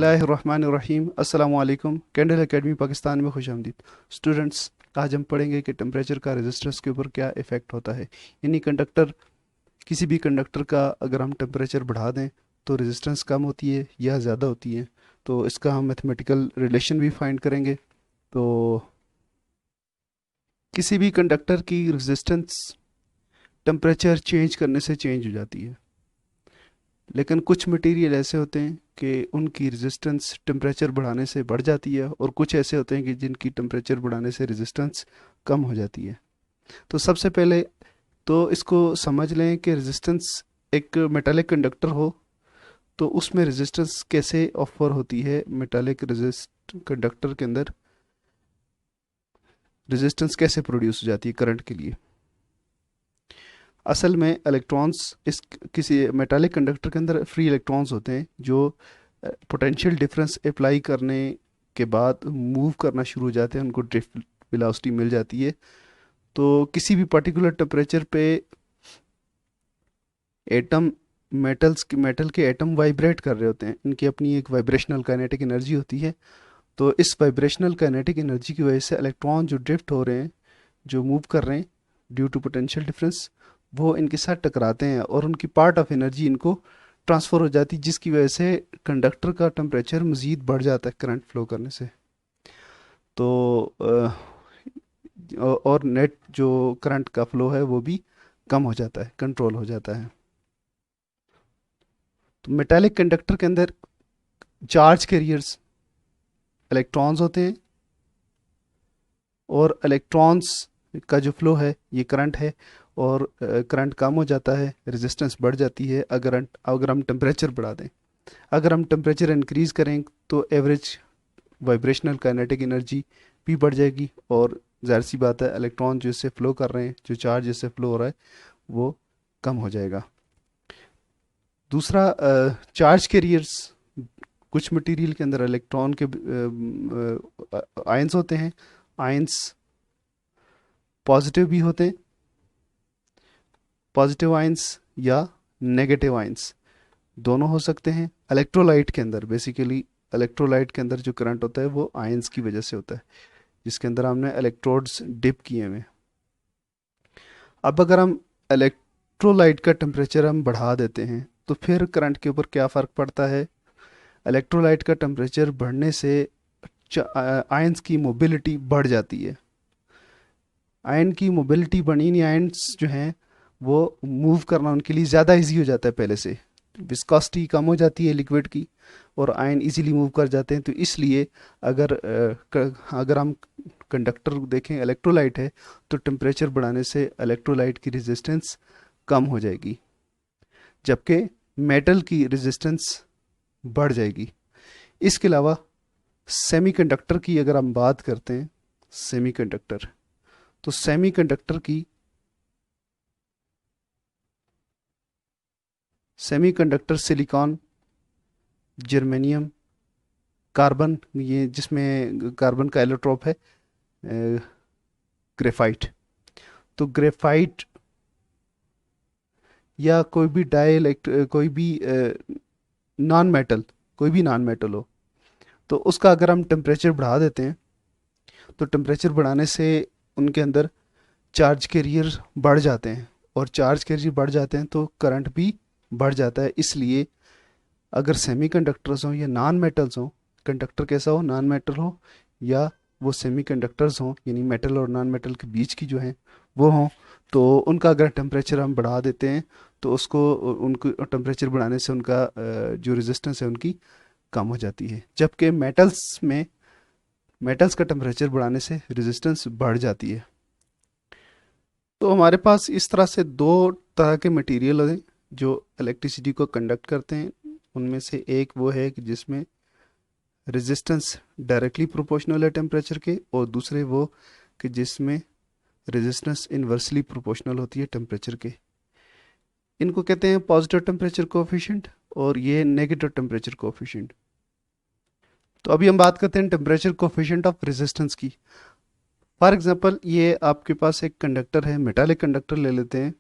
बिस्मिल्लाहिर्रहमानिर्रहीम अस्सलामु अलैकुम। कैंडल एकेडमी पाकिस्तान में खुशामदीद। स्टूडेंट्स, आज हम पढ़ेंगे कि टेम्परेचर का रेजिस्टेंस के ऊपर क्या इफ़ेक्ट होता है। यानी किसी भी कंडक्टर का अगर हम टेम्परेचर बढ़ा दें तो रेजिस्टेंस कम होती है या ज़्यादा होती है। तो इसका हम मैथमेटिकल रिलेशन भी फाइंड करेंगे। तो किसी भी कंडक्टर की रेजिस्टेंस टेम्परेचर चेंज करने से चेंज हो जाती है, लेकिन कुछ मटेरियल ऐसे होते हैं कि उनकी रेजिस्टेंस टेम्परेचर बढ़ाने से बढ़ जाती है, और कुछ ऐसे होते हैं कि जिनकी टेम्परेचर बढ़ाने से रेजिस्टेंस कम हो जाती है। तो सबसे पहले तो इसको समझ लें कि रेजिस्टेंस, एक मेटालिक कंडक्टर हो तो उसमें रेजिस्टेंस कैसे ऑफर होती है। मेटालिक रेजिस्ट कंडक्टर के अंदर रेजिस्टेंस कैसे प्रोड्यूस हो जाती है करंट के लिए। असल में इलेक्ट्रॉन्स, इस किसी मेटालिक कंडक्टर के अंदर फ्री इलेक्ट्रॉन्स होते हैं जो पोटेंशियल डिफरेंस अप्लाई करने के बाद मूव करना शुरू हो जाते हैं, उनको ड्रिफ्ट वेलोसिटी मिल जाती है। तो किसी भी पर्टिकुलर टेम्परेचर पे एटम, मेटल के एटम वाइब्रेट कर रहे होते हैं, इनकी अपनी एक वाइब्रेशनल काइनेटिक एनर्जी होती है। तो इस वाइब्रेशनल काइनेटिक एनर्जी की वजह से इलेक्ट्रॉन जो ड्रिफ्ट हो रहे हैं, जो मूव कर रहे हैं ड्यू टू पोटेंशियल डिफरेंस, वो इनके साथ टकराते हैं और उनकी पार्ट ऑफ एनर्जी इनको ट्रांसफ़र हो जाती है, जिसकी वजह से कंडक्टर का टेम्परेचर मज़ीद बढ़ जाता है करंट फ्लो करने से। तो और नेट जो करंट का फ्लो है वो भी कम हो जाता है, कंट्रोल हो जाता है। तो मेटालिक कंडक्टर के अंदर चार्ज कैरियर्स इलेक्ट्रॉन्स होते हैं, और इलेक्ट्रॉन्स का जो फ्लो है ये करंट है, और करंट कम हो जाता है, रेजिस्टेंस बढ़ जाती है अगर हम टेम्परेचर बढ़ा दें। अगर हम टेम्परेचर इंक्रीज़ करें तो एवरेज वाइब्रेशनल काइनेटिक एनर्जी भी बढ़ जाएगी, और जाहिर सी बात है इलेक्ट्रॉन जो इससे फ्लो कर रहे हैं, जो चार्ज इससे फ्लो हो रहा है, वो कम हो जाएगा। दूसरा, चार्ज कैरियर्स, कुछ मटेरियल के अंदर इलेक्ट्रॉन के आयंस होते हैं। आयंस पॉजिटिव भी होते हैं, पॉजिटिव आयंस या नेगेटिव आयंस दोनों हो सकते हैं। इलेक्ट्रोलाइट के अंदर बेसिकली, इलेक्ट्रोलाइट के अंदर जो करंट होता है वो आयंस की वजह से होता है, जिसके अंदर हमने इलेक्ट्रोड्स डिप किए हुए। अब अगर हम इलेक्ट्रोलाइट का टेम्परेचर हम बढ़ा देते हैं तो फिर करंट के ऊपर क्या फ़र्क पड़ता है। इलेक्ट्रोलाइट का टेम्परेचर बढ़ने से आयंस की मोबिलिटी बढ़ जाती है। आयन की मोबिलिटी बढ़ी, नहीं आयंस जो हैं वो मूव करना उनके लिए ज़्यादा इजी हो जाता है पहले से। विस्कोसिटी कम हो जाती है लिक्विड की, और आयन इजीली मूव कर जाते हैं। तो इसलिए अगर हम कंडक्टर देखें, इलेक्ट्रोलाइट है, तो टेम्परेचर बढ़ाने से इलेक्ट्रोलाइट की रेजिस्टेंस कम हो जाएगी, जबकि मेटल की रेजिस्टेंस बढ़ जाएगी। इसके अलावा सेमीकंडक्टर की अगर हम बात करते हैं, सेमीकंडक्टर, तो सेमीकंडक्टर सिलिकॉन, जर्मेनियम, कार्बन, ये जिसमें कार्बन का एलोट्रोप है, ग्रेफाइट। तो ग्रेफाइट या कोई भी कोई भी नॉन मेटल, कोई भी नॉन मेटल हो, तो उसका अगर हम टेम्परेचर बढ़ा देते हैं तो टेम्परेचर बढ़ाने से उनके अंदर चार्ज कैरियर बढ़ जाते हैं, और चार्ज कैरियर बढ़ जाते हैं तो करंट भी बढ़ जाता है। इसलिए अगर सेमीकंडक्टर्स हों या नॉन मेटल्स हों, कंडक्टर कैसा हो, नॉन मेटल हो, या वो सेमीकंडक्टर्स हों यानी मेटल और नॉन मेटल के बीच की जो हैं वो हों, तो उनका अगर टेम्परेचर हम बढ़ा देते हैं तो उसको उनको टेम्परेचर बढ़ाने से उनका जो रेजिस्टेंस है उनकी कम हो जाती है। जबकि मेटल्स का टेम्परेचर बढ़ाने से रेजिस्टेंस बढ़ जाती है। तो हमारे पास इस तरह से दो तरह के मटेरियल हैं जो इलेक्ट्रिसिटी को कंडक्ट करते हैं। उनमें से एक वो है कि जिसमें रेजिस्टेंस डायरेक्टली प्रोपोर्शनल है टेम्परेचर के, और दूसरे वो कि जिसमें रेजिस्टेंस इन्वर्सली प्रोपोर्शनल होती है टेम्परेचर के। इनको कहते हैं पॉजिटिव टेम्परेचर कोफिशिएंट, और ये नेगेटिव टेम्परेचर कोफिशिएंट। तो अभी हम बात करते हैं टेम्परेचर कोफिशिएंट ऑफ रेजिस्टेंस की। फॉर एग्जांपल, ये आपके पास एक कंडक्टर है, मेटालिक कंडक्टर ले लेते हैं।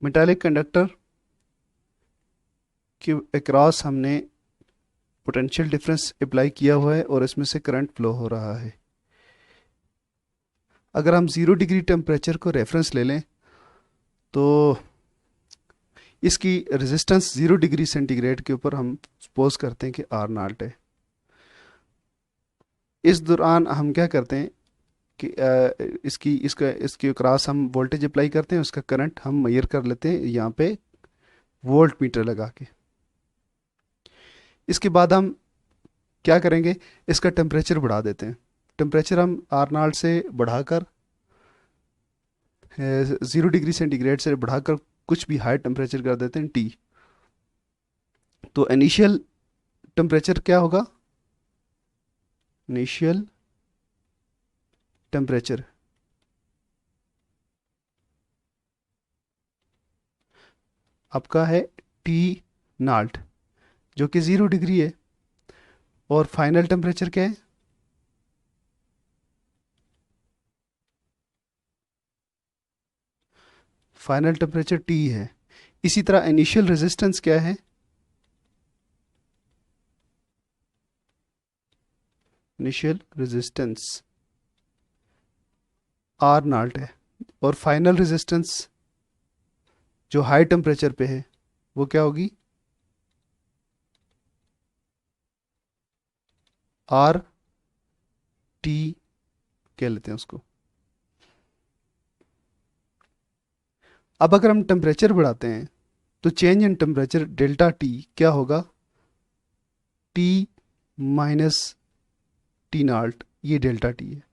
मेटालिक कंडक्टर के अक्रॉस हमने पोटेंशियल डिफरेंस अप्लाई किया हुआ है और इसमें से करंट फ्लो हो रहा है। अगर हम 0 डिग्री टेम्परेचर को रेफरेंस ले लें तो इसकी रेजिस्टेंस 0 डिग्री सेंटीग्रेड के ऊपर हम सपोज करते हैं कि आर नॉट है। इस दौरान हम क्या करते हैं कि इसके क्रॉस हम वोल्टेज अप्लाई करते हैं, उसका करंट हम मेजर कर लेते हैं यहाँ पे वोल्ट मीटर लगा के। इसके बाद हम क्या करेंगे, इसका टेम्परेचर बढ़ा देते हैं। टेम्परेचर हम आर नॉट से बढ़ाकर 0 डिग्री सेंटीग्रेड से बढ़ाकर कुछ भी हाई टेम्परेचर कर देते हैं टी। तो इनिशियल टेम्परेचर क्या होगा, इनिशियल टेम्परेचर आपका है टी नॉट जो कि 0 डिग्री है, और फाइनल टेम्परेचर क्या है, फाइनल टेम्परेचर टी है। इसी तरह इनिशियल रेजिस्टेंस क्या है, इनिशियल रेजिस्टेंस आर नॉट है, और फाइनल रेजिस्टेंस जो हाई टेम्परेचर पे है वो क्या होगी, आर टी कह लेते हैं उसको। अब अगर हम टेम्परेचर बढ़ाते हैं तो change in temperature delta T क्या होगा, टी माइनस टी नॉट, ये डेल्टा टी है।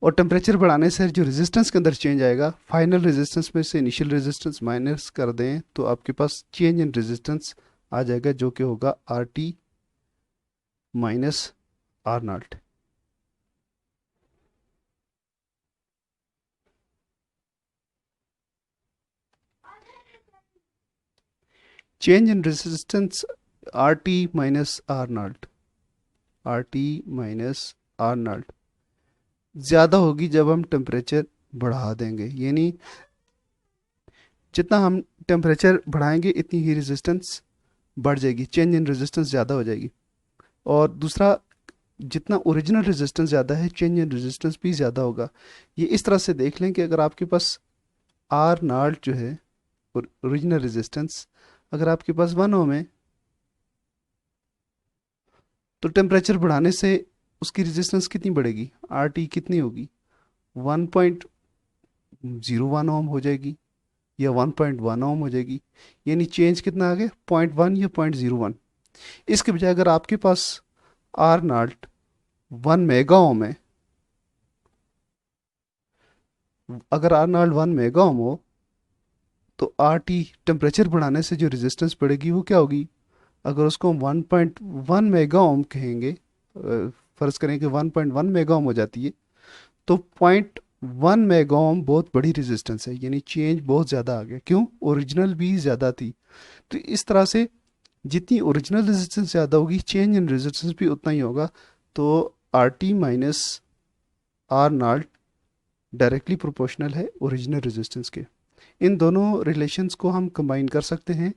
और टेम्परेचर बढ़ाने से जो रेजिस्टेंस के अंदर चेंज आएगा, फाइनल रेजिस्टेंस में से इनिशियल रेजिस्टेंस माइनस कर दें तो आपके पास चेंज इन रेजिस्टेंस आ जाएगा जो कि होगा R T minus R naught. Change in resistance R T minus R naught, R T minus R naught ज़्यादा होगी जब हम टेम्परेचर बढ़ा देंगे, यानी जितना हम टेम्परेचर बढ़ाएंगे इतनी ही रेजिस्टेंस बढ़ जाएगी, चेंज इन रेजिस्टेंस ज़्यादा हो जाएगी। और दूसरा, जितना ओरिजिनल रेजिस्टेंस ज़्यादा है चेंज इन रेजिस्टेंस भी ज़्यादा होगा। ये इस तरह से देख लें कि अगर आपके पास आर नॉट जो है ओरिजिनल रेजिस्टेंस अगर आपके पास 1 ओम है तो टेम्परेचर बढ़ाने से उसकी रेजिस्टेंस कितनी बढ़ेगी, आर टी कितनी होगी, 1.01 ओम हो जाएगी या 1.1 ओम हो जाएगी। यानी चेंज कितना आ गया, 0.1 या 0.01। इसके बजाय अगर आपके पास आर नॉट 1 मेगा ओम है, अगर आर नॉट 1 मेगा ओम हो तो आर टी टेम्परेचर बढ़ाने से जो रेजिस्टेंस बढ़ेगी वो क्या होगी, अगर उसको हम 1.1 मेगा ओम कहेंगे, फर्ज करें कि 1.1 मेगा ओम हो जाती है, तो 0.1 मेगा ओम बहुत बड़ी रेजिस्टेंस है, यानी चेंज बहुत ज़्यादा आ गया। क्यों, ओरिजिनल भी ज़्यादा थी। तो इस तरह से जितनी ओरिजिनल रेजिस्टेंस ज़्यादा होगी चेंज इन रेजिस्टेंस भी उतना ही होगा। तो R T minus R naught directly proportional है ओरिजिनल रेजिस्टेंस के। इन दोनों रिलेशंस को हम कंबाइन कर सकते हैं,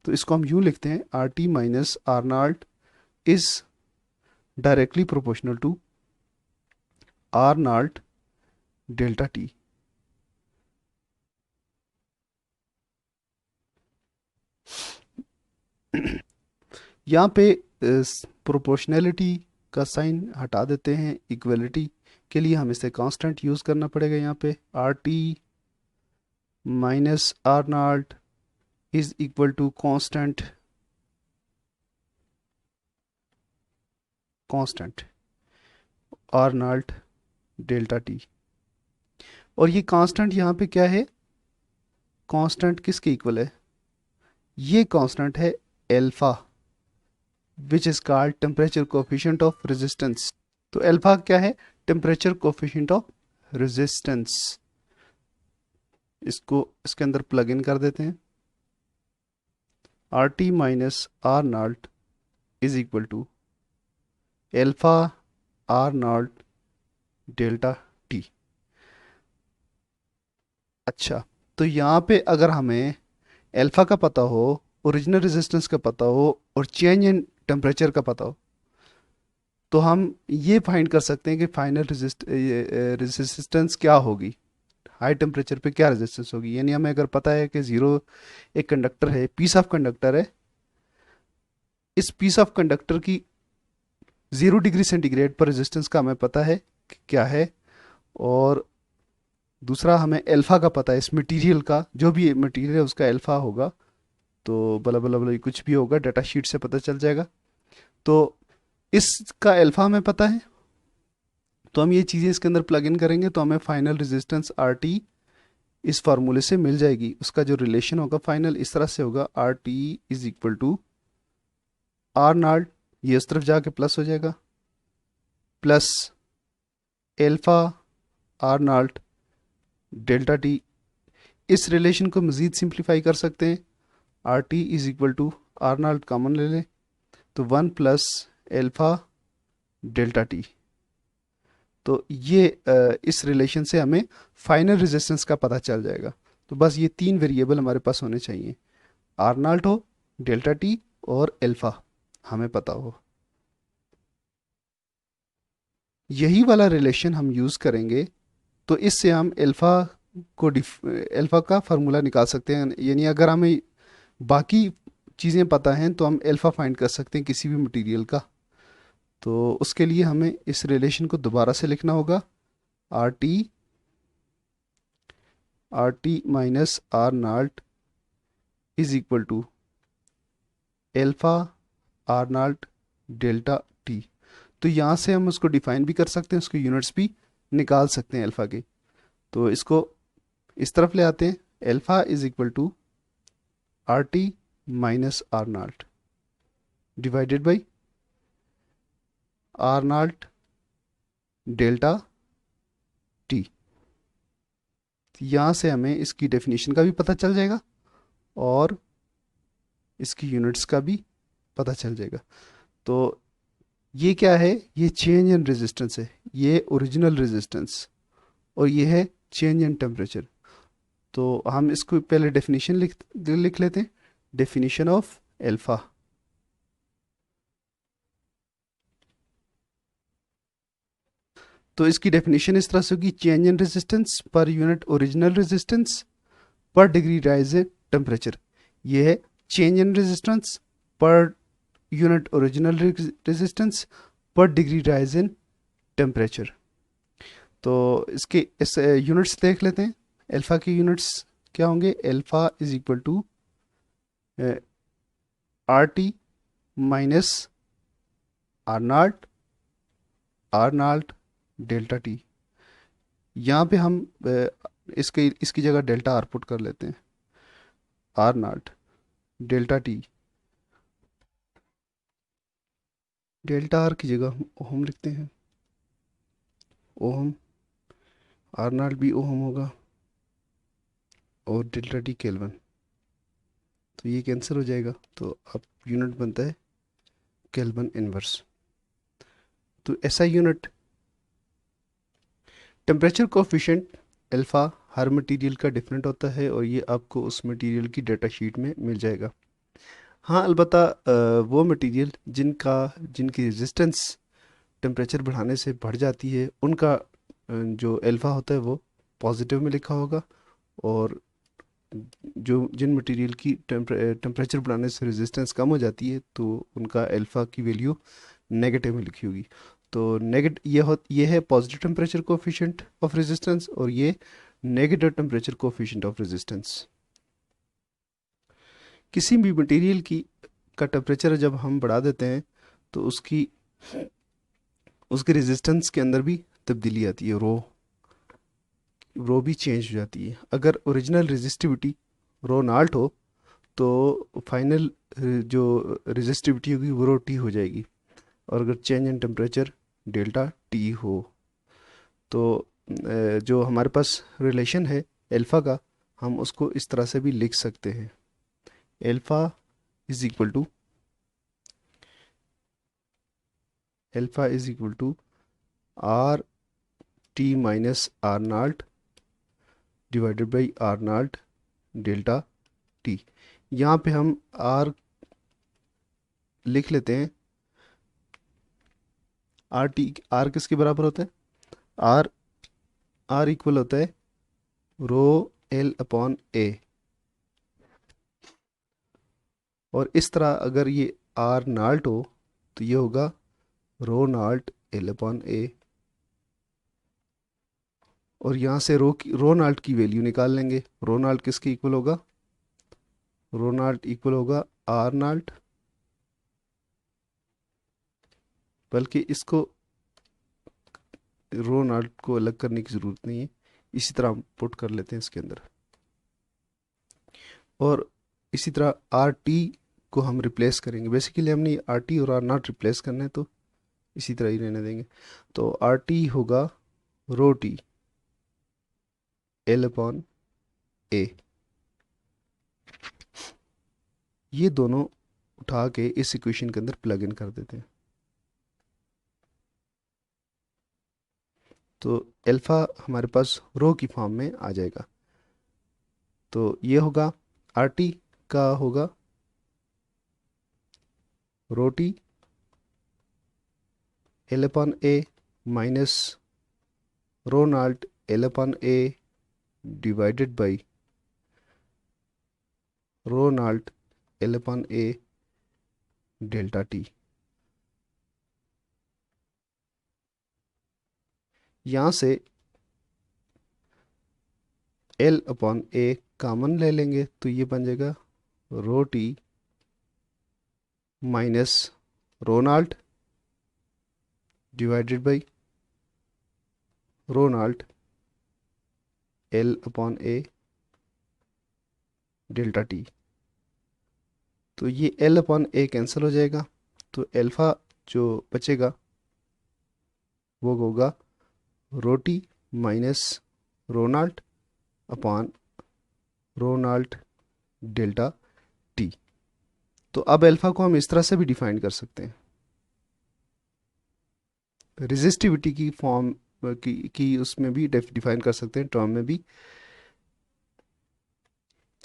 तो इसको हम यूँ लिखते हैं, R T minus R naught is directly proportional to R naught delta T. यहाँ पे प्रोपोर्शनैलिटी का साइन हटा देते हैं, इक्वलिटी के लिए हम इसे कांस्टेंट यूज़ करना पड़ेगा। यहाँ पे R T minus R naught is equal to constant, constant R naught delta T. और ये कांस्टेंट यहाँ पे क्या है, कांस्टेंट किसके इक्वल है, ये कांस्टेंट है alpha, which is called temperature coefficient of resistance. तो अल्फा क्या है, टेम्परेचर कोफिशिएंट ऑफ रेजिस्टेंस। इसको इसके अंदर प्लग इन कर देते हैं, R T minus R naught is equal to alpha R naught delta T. अच्छा, तो यहाँ पे अगर हमें अल्फा का पता हो ओरिजिनल रेजिस्टेंस का पता हो और चेंज इन टेम्परेचर का पता हो, तो हम ये फाइंड कर सकते हैं कि फाइनल रेजिस्टेंस क्या होगी, हाई टेम्परेचर पे क्या रेजिस्टेंस होगी। यानी हमें अगर पता है कि ज़ीरो एक कंडक्टर है, पीस ऑफ कंडक्टर है, इस पीस ऑफ कंडक्टर की 0 डिग्री सेंटीग्रेड पर रेजिस्टेंस का हमें पता है कि क्या है, और दूसरा हमें अल्फ़ा का पता है, इस मटेरियल का, जो भी मटेरियल है उसका अल्फ़ा होगा, तो बला बला बला कुछ भी होगा, डाटा शीट से पता चल जाएगा। तो इसका अल्फ़ा हमें पता है, तो हम ये चीज़ें इसके अंदर प्लग इन करेंगे तो हमें फाइनल रेजिस्टेंस आर टी इस फार्मूले से मिल जाएगी। उसका जो रिलेशन होगा फाइनल इस तरह से होगा, R T is equal to R naught, ये इस तरफ जाके प्लस हो जाएगा, plus alpha R naught delta T. इस रिलेशन को मज़ीद सिंप्लीफाई कर सकते हैं, R T is equal to R naught common ले लें तो 1 प्लस एल्फा डेल्टा टी। तो ये इस रिलेशन से हमें फाइनल रेजिस्टेंस का पता चल जाएगा। तो बस ये तीन वेरिएबल हमारे पास होने चाहिए, आर नॉट हो, डेल्टा टी और एल्फा हमें पता हो। यही वाला रिलेशन हम यूज़ करेंगे तो इससे हम एल्फा को एल्फा का फार्मूला निकाल सकते हैं। यानी अगर हमें बाकी चीज़ें पता हैं तो हम एल्फा फाइंड कर सकते हैं किसी भी मटेरियल का। तो उसके लिए हमें इस रिलेशन को दोबारा से लिखना होगा, R T minus R naught is equal to alpha R naught delta T. तो यहाँ से हम उसको डिफाइन भी कर सकते हैं, उसके यूनिट्स भी निकाल सकते हैं अल्फ़ा के। तो इसको इस तरफ ले आते हैं, alpha is equal to R T minus R naught divided by R naught delta T. यहाँ से हमें इसकी डेफिनेशन का भी पता चल जाएगा और इसकी यूनिट्स का भी पता चल जाएगा। तो ये क्या है, ये चेंज इन रेजिस्टेंस है, ये ओरिजिनल रेजिस्टेंस, और ये है चेंज इन टेम्परेचर। तो हम इसको पहले डेफिनेशन लिख लेते हैं, डेफिनेशन ऑफ एल्फा। तो इसकी डेफिनेशन इस तरह से होगी, change in resistance per unit original resistance पर डिग्री राइज इन टेम्परेचर। ये है change in resistance per unit original resistance पर डिग्री राइज इन टेम्परेचर। तो इसके इस यूनिट्स देख लेते हैं, अल्फ़ा के यूनिट्स क्या होंगे, alpha is equal to R T minus R naught delta T. यहाँ पे हम इसकी जगह डेल्टा आर पुट कर लेते हैं, R naught delta T, delta R की जगह ओम लिखते हैं, ओम, आर नॉट भी ओम होगा और डेल्टा टी केल्विन। तो ये कैंसिल हो जाएगा, तो अब यूनिट बनता है केल्विन इनवर्स। तो ऐसा यूनिट टेम्परेचर कोफिशिएंट अल्फ़ा हर मटेरियल का डिफरेंट होता है और ये आपको उस मटेरियल की डेटा शीट में मिल जाएगा। हाँ अलबत्ता वो मटेरियल जिनकी रेजिस्टेंस टेम्परेचर बढ़ाने से बढ़ जाती है उनका जो अल्फ़ा होता है वो पॉजिटिव में लिखा होगा, और जो जिन मटेरियल की टेम्परेचर बढ़ाने से रेजिस्टेंस कम हो जाती है तो उनका अल्फ़ा की वैल्यू नेगेटिव में लिखी होगी। तो ये है positive temperature coefficient of resistance और ये negative temperature coefficient of resistance. किसी भी मटेरियल की का टेम्परेचर जब हम बढ़ा देते हैं तो उसके रेजिस्टेंस के अंदर भी तब्दीली आती है, रो भी चेंज हो जाती है। अगर ओरिजिनल रेजिस्टिविटी रो नाल्ट हो तो फाइनल जो रेजिस्टिविटी होगी वो रो टी हो जाएगी, और अगर change in temperature delta T हो तो जो हमारे पास रिलेशन है अल्फ़ा का, हम उसको इस तरह से भी लिख सकते हैं, alpha is equal to R T minus R naught divided by R naught delta T. यहाँ पे हम आर लिख लेते हैं, आर टी, आर किसके बराबर होता है, आर आर इक्वल होता है रो एल अपॉन ए। और इस तरह अगर ये आर नाल्ट हो तो ये होगा रो नाल्ट एल अपॉन ए। और यहाँ से रो नाल्ट की वैल्यू निकाल लेंगे। रो नाल्ट किसके इक्वल होगा, रो नाल्ट इक्वल होगा आर नाल्ट, बल्कि इसको रो नाल्ट को अलग करने की ज़रूरत नहीं है, इसी तरह हम पुट कर लेते हैं इसके अंदर। और इसी तरह आर टी को हम रिप्लेस करेंगे। बेसिकली हमने आर टी और आर नॉट रिप्लेस करना है, तो इसी तरह ही रहने देंगे। तो आर टी होगा रो टी एल अपॉन ए। ये दोनों उठा के इस इक्वेशन के अंदर प्लग इन कर देते हैं। तो अल्फा हमारे पास रो की फॉर्म में आ जाएगा। तो ये होगा आर टी का होगा rho T L upon A minus rho naught L upon A divided by rho naught L upon A delta T. यहाँ से एल अपॉन ए कॉमन ले लेंगे तो ये बन जाएगा rho T minus rho naught divided by rho naught L upon A delta T. तो ये एल अपॉन ए कैंसिल हो जाएगा, तो एल्फा जो बचेगा वो होगा rho T minus rho naught upon rho naught delta T. तो अब अल्फा को हम इस तरह से भी डिफाइन कर सकते हैं, रेजिस्टिविटी की फॉर्म की उसमें भी डिफाइन कर सकते हैं, टर्म में भी।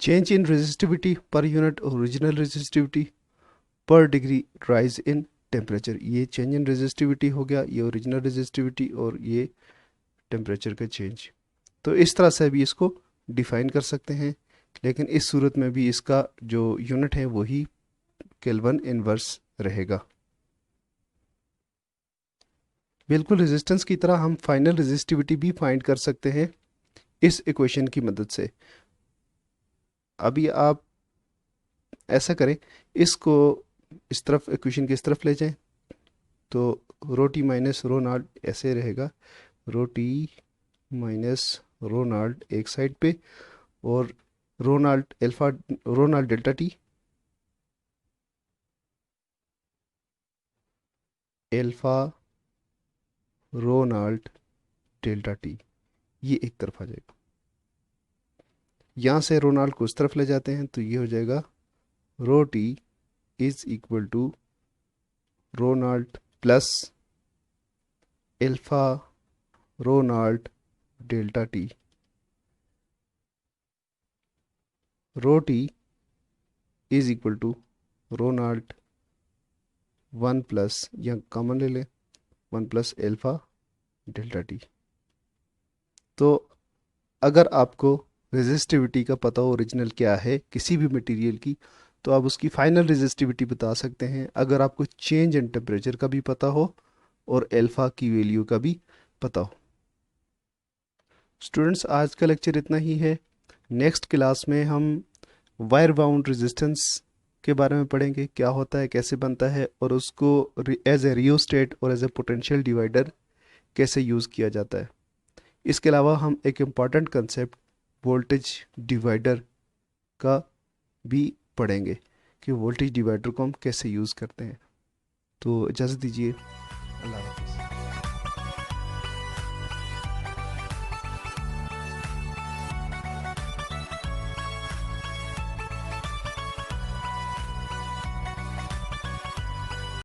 Change in resistivity per unit original resistivity पर डिग्री राइज इन टेम्परेचर। ये चेंज इन रेजिस्टिविटी हो गया, ये ओरिजिनल रेजिस्टिविटी, और ये टेम्परेचर का चेंज। तो इस तरह से भी इसको डिफाइन कर सकते हैं, लेकिन इस सूरत में भी इसका जो यूनिट है वही केल्विन इनवर्स रहेगा। बिल्कुल रेजिस्टेंस की तरह हम फाइनल रेजिस्टिविटी भी फाइंड कर सकते हैं इस इक्वेशन की मदद से। अभी आप ऐसा करें, इसको इस तरफ, इक्वेशन की इस तरफ ले जाएं, तो rho T minus rho naught ऐसे रहेगा, rho T minus rho naught एक साइड पे, और rho naught alpha, rho naught delta t alpha rho naught delta t, ये एक तरफ आ जाएगा। यहाँ से रो नॉट को उस तरफ ले जाते हैं तो ये हो जाएगा rho T is equal to rho naught plus alpha rho naught delta T. Rho T is equal to rho naught one plus, यहाँ कॉमन ले लें, one plus alpha delta T. तो अगर आपको रेजिस्टिविटी का पता हो ओरिजिनल क्या है किसी भी मटेरियल की, तो आप उसकी फाइनल रेजिस्टिविटी बता सकते हैं। अगर आपको चेंज इन टेम्परेचर का भी पता हो और एल्फा की वैल्यू का भी पता हो। स्टूडेंट्स, आज का लेक्चर इतना ही है। नेक्स्ट क्लास में हम वायर बाउंड रेजिस्टेंस के बारे में पढ़ेंगे, क्या होता है, कैसे बनता है, और उसको एज ए रियोस्टेट और एज ए पोटेंशियल डिवाइडर कैसे यूज़ किया जाता है। इसके अलावा हम एक इम्पॉर्टेंट कंसेप्ट वोल्टेज डिवाइडर का भी पढ़ेंगे कि वोल्टेज डिवाइडर को हम कैसे यूज़ करते हैं। तो इजाज़त दीजिए, अल्लाह हाफ़िज़।